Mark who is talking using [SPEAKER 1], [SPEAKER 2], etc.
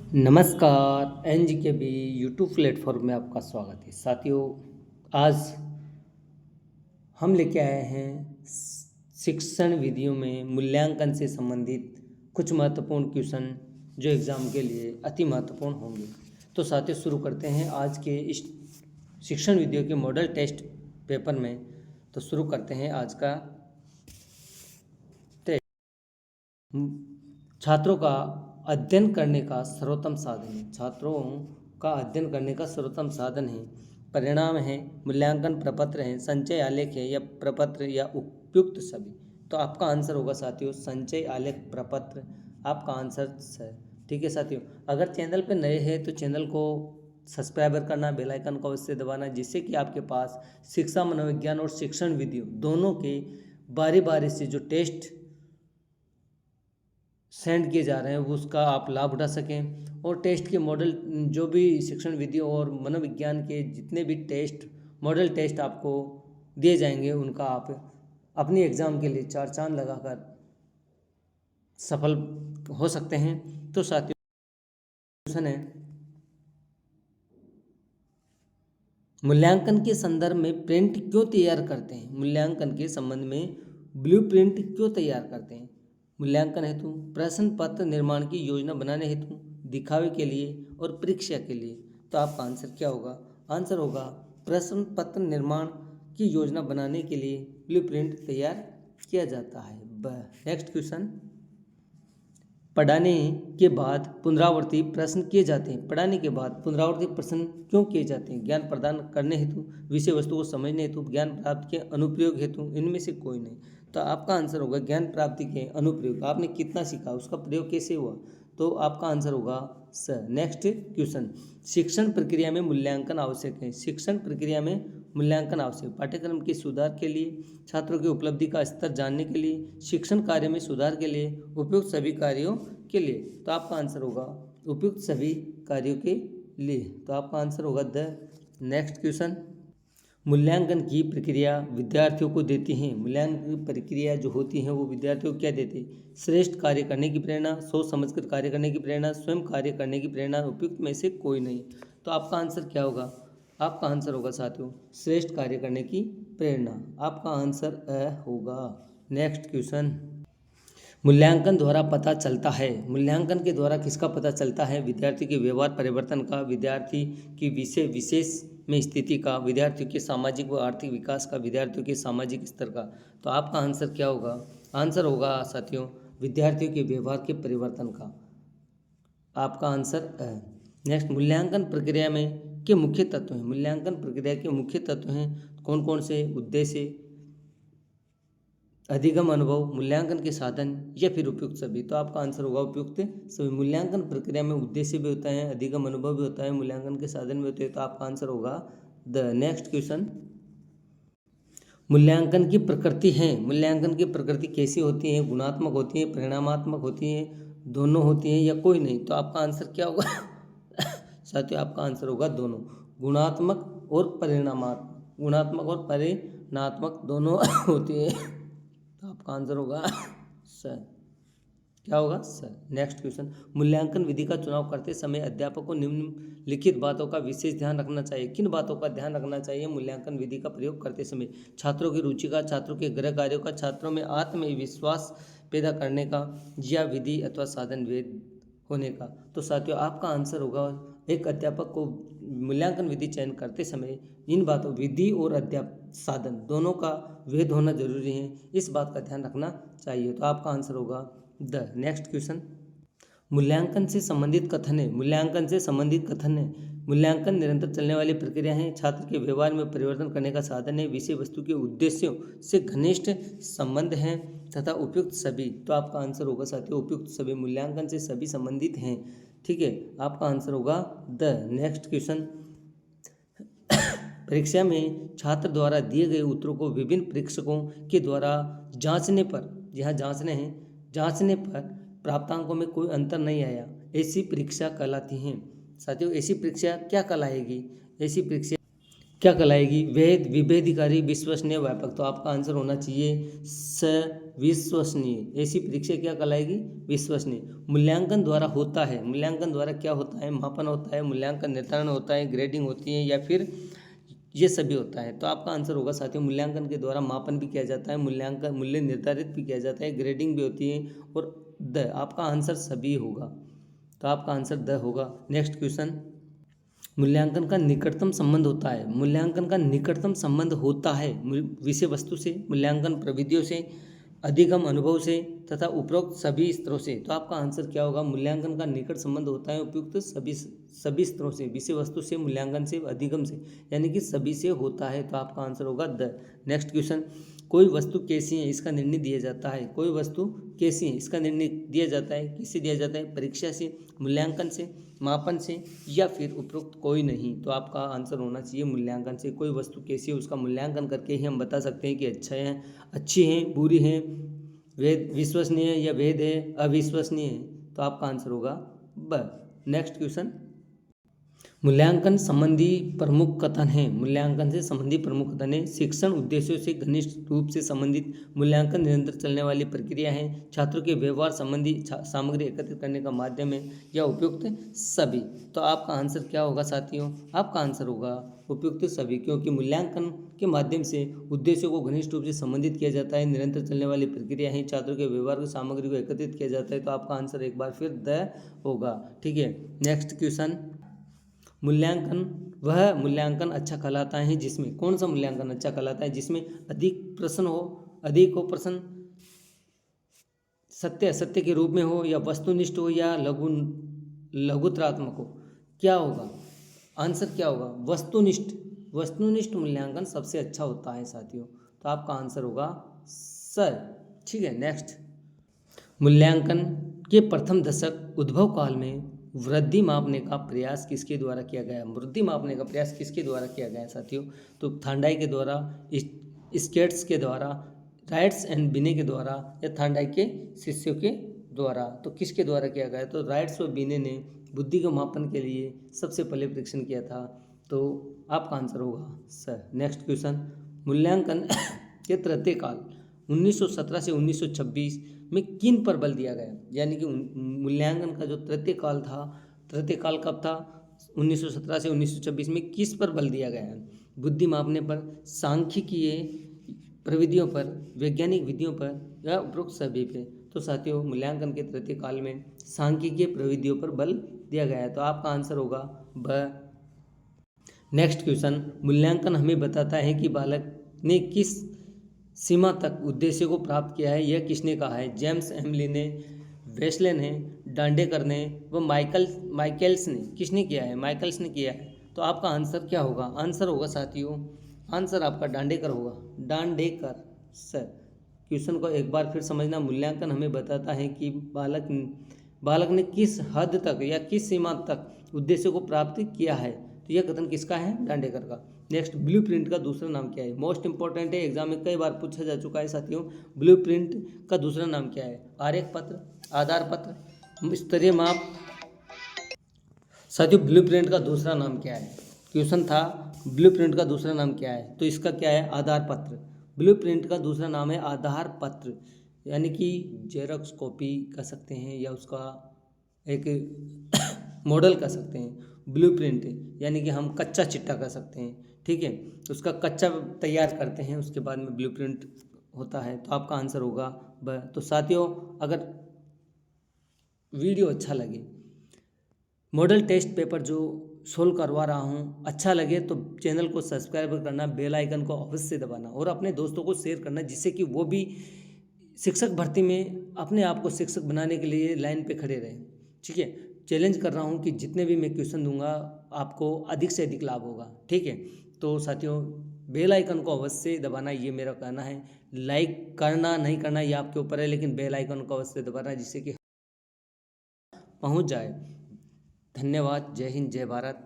[SPEAKER 1] नमस्कार N G के B YouTube platform में आपका स्वागत है साथियों। आज हम लेके आए हैं शिक्षण विधियों में मूल्यांकन से संबंधित कुछ महत्वपूर्ण क्वेश्चन जो एग्ज़ाम के लिए अति महत्वपूर्ण होंगे। तो साथियों शुरू करते हैं आज के इस शिक्षण विधियों के मॉडल टेस्ट पेपर में। तो शुरू करते हैं आज का टेस्ट। छात्रों का अध्ययन करने का सर्वोत्तम साधन है। छात्रों का अध्ययन करने का सर्वोत्तम साधन है। परिणाम है, मूल्यांकन प्रपत्र है, संचय आलेख है या प्रपत्र या उपयुक्त सभी। तो आपका आंसर होगा साथियों संचय आलेख प्रपत्र। आपका आंसर है। ठीक है साथियों, अगर चैनल पर नए हैं तो चैनल को सब्सक्राइबर करना, बेल आइकन को अवश्य दबाना, जिससे कि आपके पास शिक्षा मनोविज्ञान और शिक्षण विधियों दोनों के बारी बारी से जो टेस्ट सेंड किए जा रहे हैं वो उसका आप लाभ उठा सकें। और टेस्ट के मॉडल जो भी शिक्षण विधियों और मनोविज्ञान के जितने भी टेस्ट मॉडल टेस्ट आपको दिए जाएंगे उनका आप अपनी एग्ज़ाम के लिए चार चांद लगाकर सफल हो सकते हैं। तो साथियों क्वेश्चन है, मूल्यांकन के संदर्भ में प्रिंट क्यों तैयार करते हैं? मूल्यांकन के संबंध में ब्लूप्रिंट क्यों तैयार करते हैं? मूल्यांकन हेतु, प्रश्न पत्र निर्माण की योजना बनाने हेतु, दिखावे के लिए और परीक्षा के लिए। तो आपका आंसर क्या होगा? आंसर होगा प्रश्न पत्र निर्माण की योजना बनाने के लिए ब्लूप्रिंट तैयार किया जाता है। नेक्स्ट क्वेश्चन, पढ़ाने के बाद पुनरावर्ती प्रश्न किए जाते हैं। पढ़ाने के बाद पुनरावर्ती प्रश्न क्यों किए जाते हैं? ज्ञान प्रदान करने हेतु, विषय वस्तु को समझने हेतु, ज्ञान प्राप्ति के अनुप्रयोग हेतु, इनमें से कोई नहीं। तो आपका आंसर होगा ज्ञान प्राप्ति के अनुप्रयोग। आपने कितना सीखा, उसका प्रयोग कैसे हुआ, तो आपका आंसर होगा स। नेक्स्ट क्वेश्चन, शिक्षण प्रक्रिया में मूल्यांकन आवश्यक है। शिक्षण प्रक्रिया में मूल्यांकन आवश्यक, पाठ्यक्रम के सुधार के लिए, छात्रों की उपलब्धि का स्तर जानने के लिए, शिक्षण कार्य में सुधार के लिए, उपयुक्त सभी कार्यों के लिए। तो आपका आंसर होगा उपयुक्त सभी कार्यों के लिए। तो आपका आंसर होगा द। नेक्स्ट क्वेश्चन, मूल्यांकन की प्रक्रिया विद्यार्थियों को देती हैं। मूल्यांकन की प्रक्रिया जो होती है वो विद्यार्थियों को क्या देती है? श्रेष्ठ कार्य करने की प्रेरणा, सोच समझकर कार्य करने की प्रेरणा, स्वयं कार्य करने की प्रेरणा, उपयुक्त में से कोई नहीं। तो आपका आंसर क्या होगा? आपका आंसर होगा साथियों श्रेष्ठ कार्य करने की प्रेरणा। आपका आंसर अ होगा। नेक्स्ट क्वेश्चन, मूल्यांकन द्वारा पता चलता है। मूल्यांकन के द्वारा किसका पता चलता है? विद्यार्थी के व्यवहार परिवर्तन का, विद्यार्थी की विषय विशेष में स्थिति का, विद्यार्थियों के सामाजिक व आर्थिक विकास का, विद्यार्थियों के सामाजिक स्तर का। तो आपका आंसर क्या होगा? आंसर होगा साथियों विद्यार्थियों के व्यवहार के परिवर्तन का। आपका आंसर है। नेक्स्ट, मूल्यांकन प्रक्रिया में के मुख्य तत्व हैं। मूल्यांकन प्रक्रिया के मुख्य तत्व हैं कौन कौन से? उद्देश्य, अधिगम अनुभव, मूल्यांकन के साधन या फिर उपयुक्त सभी। तो आपका आंसर होगा उपयुक्त सभी। मूल्यांकन प्रक्रिया में उद्देश्य भी होता है, अधिगम अनुभव भी होता है, मूल्यांकन के साधन भी होते हैं। तो आपका आंसर होगा द। नेक्स्ट क्वेश्चन, मूल्यांकन की प्रकृति है। मूल्यांकन की प्रकृति कैसी होती है? गुणात्मक होती है, परिणामात्मक होती है, दोनों होती है या कोई नहीं? तो आपका आंसर क्या होगा? साथियों आपका आंसर होगा दोनों, गुणात्मक और परिणामात्मक। गुणात्मक और परिणात्मक दोनों होती है। तो आपका आंसर होगा सर। क्या होगा? सर। नेक्स्ट क्वेश्चन, मूल्यांकन विधि का चुनाव करते समय अध्यापक को निम्नलिखित बातों का विशेष ध्यान रखना चाहिए। किन बातों का ध्यान रखना चाहिए मूल्यांकन विधि का प्रयोग करते समय? छात्रों की रुचि का, छात्रों के गृह कार्यों का, छात्रों में आत्मविश्वास पैदा करने का, या विधि अथवा साधन भेद होने का। तो साथियों आपका आंसर होगा एक अध्यापक को मूल्यांकन विधि चयन करते समय इन बातों विधि और अध्यापक साधन दोनों का भेद होना जरूरी है, इस बात का ध्यान रखना चाहिए। तो आपका आंसर होगा द। नेक्स्ट क्वेश्चन, मूल्यांकन से संबंधित कथन है। मूल्यांकन से संबंधित कथन है, मूल्यांकन निरंतर चलने वाली प्रक्रिया है, छात्र के व्यवहार में परिवर्तन करने का साधन है, विषय वस्तु के उद्देश्यों से घनिष्ठ संबंध है तथा उपयुक्त सभी। तो आपका आंसर होगा साथियों उपयुक्त सभी। मूल्यांकन से सभी संबंधित हैं। ठीक है, आपका आंसर होगा द। नेक्स्ट क्वेश्चन, परीक्षा में छात्र द्वारा दिए गए उत्तरों को विभिन्न परीक्षकों के द्वारा जांचने पर, यहाँ जांचने हैं, जांचने पर प्राप्तांकों में कोई अंतर नहीं आया, ऐसी परीक्षा कहलाती हैं। साथियों ऐसी परीक्षा क्या कहलाएगी? ऐसी परीक्षा क्या कहलाएगी? वेद, विभेदकारी, विश्वसनीय, व्यापक। तो आपका आंसर होना चाहिए विश्वसनीय। ऐसी परीक्षा क्या कहलाएगी? विश्वसनीय। मूल्यांकन द्वारा होता है, मूल्यांकन द्वारा क्या होता है? मापन होता है, मूल्यांकन निर्धारण होता है, ग्रेडिंग होती है, या फिर ये सभी होता है। तो आपका आंसर होगा साथियों, मूल्यांकन के द्वारा मापन भी किया जाता है, मूल्यांकन मूल्य निर्धारित भी किया जाता है, ग्रेडिंग भी होती है, और आपका आंसर सभी होगा। तो आपका आंसर द होगा। नेक्स्ट क्वेश्चन, मूल्यांकन का निकटतम संबंध होता है, मूल्यांकन का निकटतम संबंध होता है विषय वस्तु से, मूल्यांकन प्रविधियों से, अधिगम अनुभव से, तथा उपरोक्त सभी स्तरों से। तो आपका आंसर क्या होगा? मूल्यांकन का निकट संबंध होता है उपयुक्त सभी स्तरों से, विषय वस्तु से, मूल्यांकन से, अधिगम से, यानी कि सभी से होता है। तो आपका आंसर होगा द। नेक्स्ट क्वेश्चन, कोई वस्तु कैसी है इसका निर्णय दिया जाता है, कोई वस्तु कैसी है इसका निर्णय दिया जाता है, किससे दिया जाता है? परीक्षा से, मूल्यांकन से, मापन से, या फिर उपरोक्त कोई नहीं। तो आपका आंसर होना चाहिए मूल्यांकन से। कोई वस्तु कैसी है उसका मूल्यांकन करके ही हम बता सकते हैं कि अच्छा है, अच्छी है, बुरी है, वेद विश्वसनीय है या वेद है अविश्वसनीय है। तो आपका आंसर होगा ब। नेक्स्ट क्वेश्चन, मूल्यांकन संबंधी प्रमुख कथन है, मूल्यांकन से संबंधी प्रमुख कथन है, शिक्षण उद्देश्यों से घनिष्ठ रूप से संबंधित, मूल्यांकन निरंतर चलने वाली प्रक्रिया है, छात्रों के व्यवहार संबंधी सामग्री एकत्रित करने का माध्यम है, या उपयुक्त सभी। तो आपका आंसर क्या होगा साथियों? आपका आंसर होगा उपयुक्त सभी, क्योंकि मूल्यांकन के माध्यम से उद्देश्यों को घनिष्ठ रूप से संबंधित किया जाता है, निरंतर चलने वाली प्रक्रिया है, छात्रों के व्यवहार की सामग्री को एकत्रित किया जाता है। तो आपका आंसर एक बार फिर द होगा। ठीक है, नेक्स्ट क्वेश्चन, मूल्यांकन, वह मूल्यांकन अच्छा कहलाता है जिसमें, कौन सा मूल्यांकन अच्छा कहलाता है? जिसमें अधिक हो प्रश्न, सत्य असत्य के रूप में हो, या वस्तुनिष्ठ हो, या लघुत्रात्मक हो। क्या होगा आंसर? क्या होगा? वस्तुनिष्ठ। वस्तुनिष्ठ मूल्यांकन सबसे अच्छा होता है साथियों। तो आपका आंसर होगा सर। ठीक है, नेक्स्ट, मूल्यांकन के प्रथम दशक उद्भव काल में वृद्धि मापने का प्रयास किसके द्वारा किया गया? वृद्धि मापने का प्रयास किसके द्वारा किया गया साथियों? तो थांडाई के द्वारा, स्केट्स के द्वारा, राइट्स एंड बिने के द्वारा, या थांडाई के शिष्यों के द्वारा। तो किसके द्वारा किया गया? तो राइट्स और बिने ने बुद्धि के मापन के लिए सबसे पहले परीक्षण किया था। तो आपका आंसर होगा सर। नेक्स्ट क्वेश्चन, मूल्यांकन के तृतीय काल 1917 से 1926 में किन पर बल दिया गया? यानी कि मूल्यांकन का जो तृतीय काल था, तृतीय काल कब था? 1917 से 1926 में किस पर बल दिया गया है? बुद्धि मापने पर, सांख्यिकीय प्रविधियों पर, वैज्ञानिक विधियों पर, या उपरोक्त सभी पे। तो साथियों, मूल्यांकन के तृतीय काल में सांख्यिकीय प्रविधियों पर बल दिया गया है। तो आपका आंसर होगा ब। नेक्स्ट क्वेश्चन, मूल्यांकन हमें बताता है कि बालक ने किस सीमा तक उद्देश्य को प्राप्त किया है। यह किसने कहा है? जेम्स एमली ने, वेस्ले ने, डांडेकर ने, व माइकल्स ने। किसने किया है? माइकल्स ने किया है। तो आपका आंसर क्या होगा? आंसर होगा साथियों, आंसर आपका डांडेकर होगा, डांडेकर सर। क्वेश्चन को एक बार फिर समझना, मूल्यांकन हमें बताता है कि बालक ने किस हद तक या किस सीमा तक उद्देश्य को प्राप्त किया है। तो यह कथन किसका है? डांडेकर का। नेक्स्ट, ब्लूप्रिंट का दूसरा नाम क्या है? मोस्ट इंपॉर्टेंट है, एग्जाम में कई बार पूछा जा चुका है साथियों। ब्लूप्रिंट का दूसरा नाम क्या है? आरेख पत्र, आधार पत्र, स्तरीय माप। साथियों, ब्लूप्रिंट का दूसरा नाम क्या है? क्वेश्चन था ब्लूप्रिंट का दूसरा नाम क्या है, तो इसका क्या है? आधार पत्र। ब्लूप्रिंट का दूसरा नाम है आधार पत्र, यानी कि जेरॉक्स कॉपी कह सकते हैं, या उसका एक मॉडल कह सकते हैं। ब्लूप्रिंट यानी कि हम कच्चा चिट्ठा कह सकते हैं। ठीक है, उसका कच्चा तैयार करते हैं, उसके बाद में ब्लूप्रिंट होता है। तो आपका आंसर होगा ब। तो साथियों, अगर वीडियो अच्छा लगे, मॉडल टेस्ट पेपर जो सोल्व करवा रहा हूँ, अच्छा लगे तो चैनल को सब्सक्राइब करना, बेल आइकन को अवश्य दबाना, और अपने दोस्तों को शेयर करना, जिससे कि वो भी शिक्षक भर्ती में अपने आप को शिक्षक बनाने के लिए लाइन पे खड़े रहें। ठीक है, चैलेंज कर रहा हूँ कि जितने भी मैं क्वेश्चन दूंगा आपको अधिक से अधिक लाभ होगा। ठीक है, तो साथियों, बेल आइकन को अवश्य दबाना, ये मेरा कहना है। लाइक करना नहीं करना ये आपके ऊपर है, लेकिन बेल आइकन को अवश्य दबाना, जिससे कि पहुँच जाए। धन्यवाद। जय हिंद, जय भारत।